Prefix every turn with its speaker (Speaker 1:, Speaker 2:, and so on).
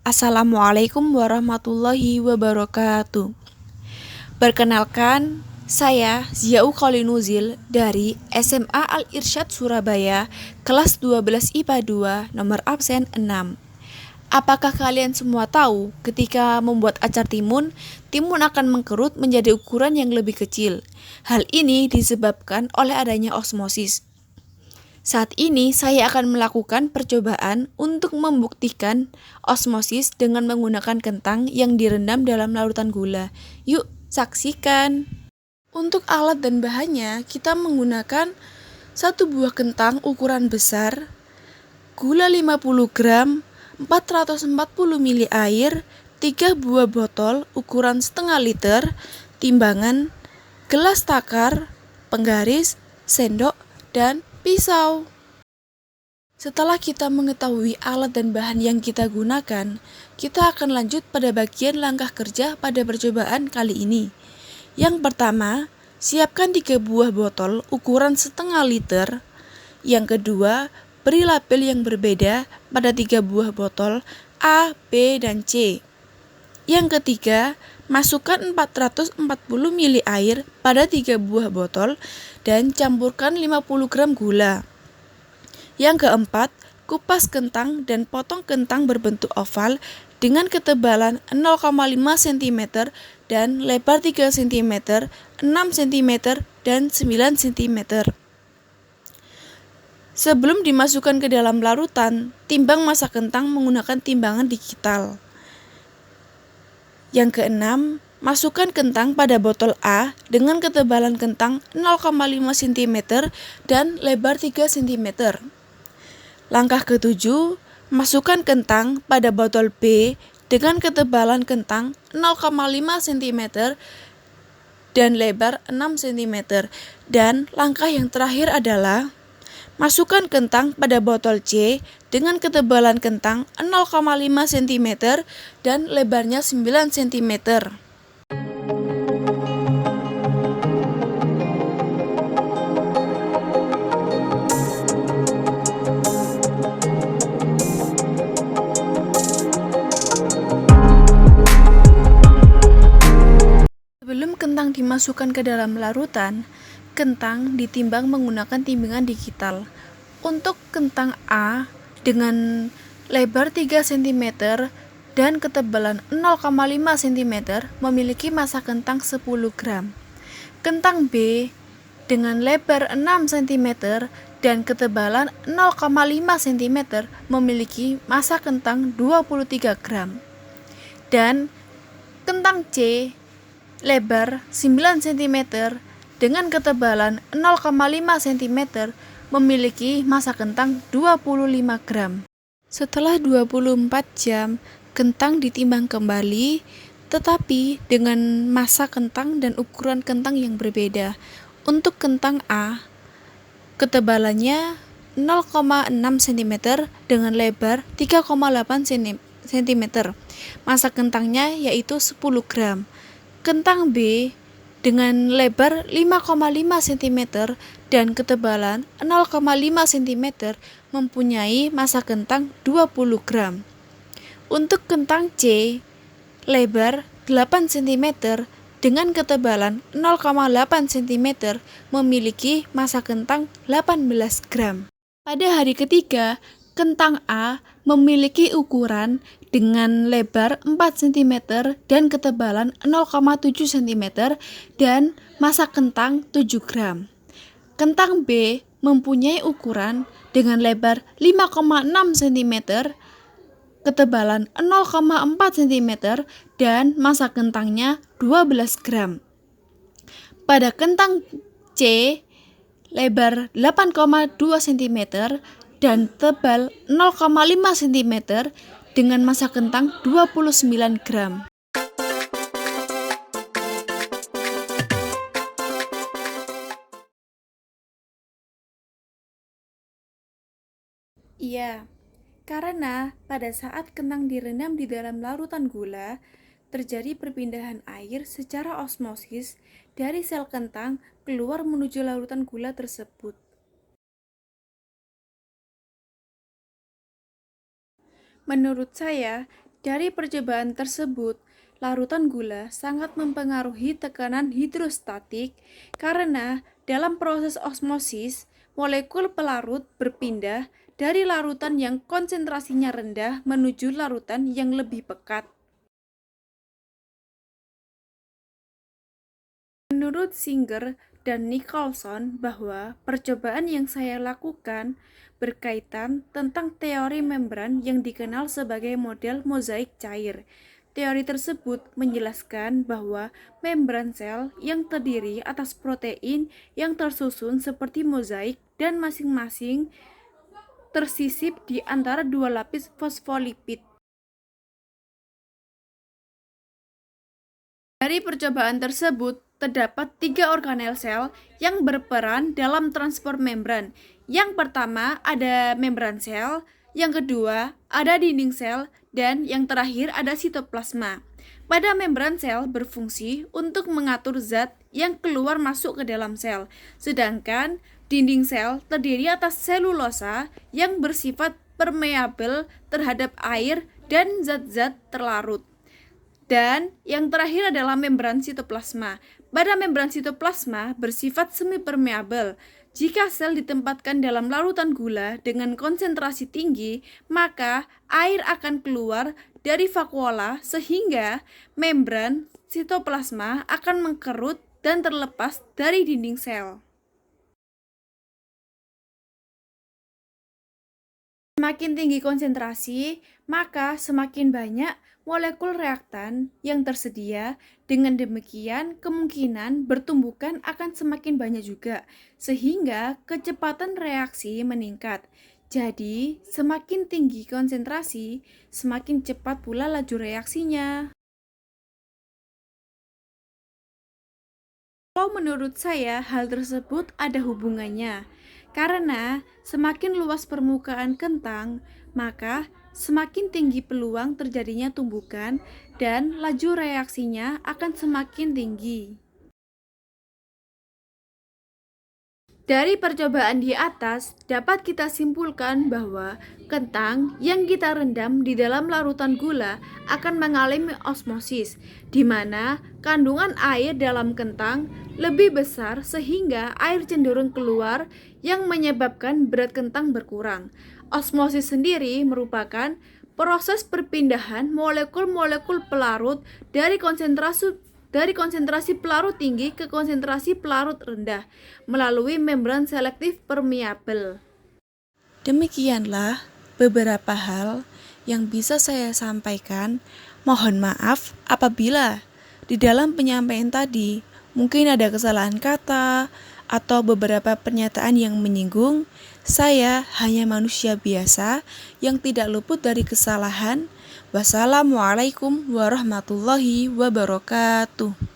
Speaker 1: Assalamualaikum warahmatullahi wabarakatuh. Perkenalkan, saya Ziau Kholinuzil dari SMA Al-Irsyad Surabaya, kelas 12 IPA 2, nomor absen 6. Apakah kalian semua tahu ketika membuat acar timun, timun akan mengkerut menjadi ukuran yang lebih kecil. Hal ini disebabkan oleh adanya osmosis. Saat ini saya akan melakukan percobaan untuk membuktikan osmosis dengan menggunakan kentang yang direndam dalam larutan gula. Yuk, saksikan. Untuk alat dan bahannya, kita menggunakan satu buah kentang ukuran besar, gula 50 gram, 440 ml air, 3 buah botol ukuran setengah liter, timbangan, gelas takar, penggaris, sendok, dan pisau. Setelah kita mengetahui alat dan bahan yang kita gunakan, kita akan lanjut pada bagian langkah kerja pada percobaan kali ini. Yang pertama, siapkan 3 buah botol ukuran setengah liter. Yang kedua, beri label yang berbeda pada 3 buah botol A, B, dan C. Yang ketiga, masukkan 440 ml air pada 3 buah botol dan campurkan 50 gram gula. Yang keempat, kupas kentang dan potong kentang berbentuk oval dengan ketebalan 0,5 cm dan lebar 3 cm, 6 cm, dan 9 cm. Sebelum dimasukkan ke dalam larutan, timbang massa kentang menggunakan timbangan digital. Yang keenam, masukkan kentang pada botol A dengan ketebalan kentang 0,5 cm dan lebar 3 cm. Langkah ketujuh, masukkan kentang pada botol B dengan ketebalan kentang 0,5 cm dan lebar 6 cm. Dan langkah yang terakhir adalah masukkan kentang pada botol C dengan ketebalan kentang 0,5 cm dan lebarnya 9 cm. Sebelum kentang dimasukkan ke dalam larutan, kentang ditimbang menggunakan timbangan digital. Untuk kentang A dengan lebar 3 cm dan ketebalan 0,5 cm memiliki massa kentang 10 gram. Kentang B dengan lebar 6 cm dan ketebalan 0,5 cm memiliki massa kentang 23 gram. Dan kentang C lebar 9 cm dengan ketebalan 0,5 cm memiliki massa kentang 25 gram. Setelah 24 jam, kentang ditimbang kembali, tetapi dengan massa kentang dan ukuran kentang yang berbeda. Untuk kentang A, ketebalannya 0,6 cm dengan lebar 3,8 cm. Massa kentangnya yaitu 10 gram. Kentang B dengan lebar 5,5 cm dan ketebalan 0,5 cm mempunyai massa kentang 20 gram. Untuk kentang C, lebar 8 cm dengan ketebalan 0,8 cm memiliki massa kentang 18 gram. Pada hari ketiga, kentang A memiliki ukuran dengan lebar 4 cm dan ketebalan 0,7 cm dan massa kentang 7 gram. Kentang B mempunyai ukuran dengan lebar 5,6 cm, ketebalan 0,4 cm dan massa kentangnya 12 gram. Pada kentang C, lebar 8,2 cm dan tebal 0,5 cm dengan massa kentang 29 gram. Iya, karena pada saat kentang direndam di dalam larutan gula, terjadi perpindahan air secara osmosis dari sel kentang keluar menuju larutan gula tersebut. Menurut saya, Dari percobaan tersebut, larutan gula sangat mempengaruhi tekanan hidrostatik karena dalam proses osmosis, molekul pelarut berpindah dari larutan yang konsentrasinya rendah menuju larutan yang lebih pekat. Menurut Singer dan Nicholson bahwa percobaan yang saya lakukan berkaitan tentang teori membran yang dikenal sebagai model mozaik cair. Teori tersebut menjelaskan bahwa membran sel yang terdiri atas protein yang tersusun seperti mozaik dan masing-masing tersisip di antara dua lapis fosfolipid. Dari percobaan tersebut, terdapat 3 organel sel yang berperan dalam transport membran. Yang pertama ada membran sel, yang kedua ada dinding sel, dan yang terakhir ada sitoplasma. Pada membran sel berfungsi untuk mengatur zat yang keluar masuk ke dalam sel, sedangkan dinding sel terdiri atas selulosa yang bersifat permeabel terhadap air dan zat-zat terlarut. Dan yang terakhir adalah membran sitoplasma. Pada membran sitoplasma bersifat semi-permeabel. Jika sel ditempatkan dalam larutan gula dengan konsentrasi tinggi, maka air akan keluar dari vakuola sehingga membran sitoplasma akan mengkerut dan terlepas dari dinding sel. Semakin tinggi konsentrasi, maka semakin banyak molekul reaktan yang tersedia. Dengan demikian, kemungkinan bertumbukan akan semakin banyak juga, sehingga kecepatan reaksi meningkat. Jadi, semakin tinggi konsentrasi, semakin cepat pula laju reaksinya. Kalau menurut saya, hal tersebut ada hubungannya. Karena semakin luas permukaan kentang, maka semakin tinggi peluang terjadinya tumbukan dan laju reaksinya akan semakin tinggi. Dari percobaan di atas, dapat kita simpulkan bahwa kentang yang kita rendam di dalam larutan gula akan mengalami osmosis, di mana kandungan air dalam kentang lebih besar sehingga air cenderung keluar yang menyebabkan berat kentang berkurang. Osmosis sendiri merupakan proses perpindahan molekul-molekul pelarut dari konsentrasi pelarut tinggi ke konsentrasi pelarut rendah melalui membran selektif permeabel. Demikianlah beberapa hal yang bisa saya sampaikan. Mohon maaf apabila di dalam penyampaian tadi mungkin ada kesalahan kata atau beberapa pernyataan yang menyinggung. Saya hanya manusia biasa yang tidak luput dari kesalahan. Wassalamualaikum warahmatullahi wabarakatuh.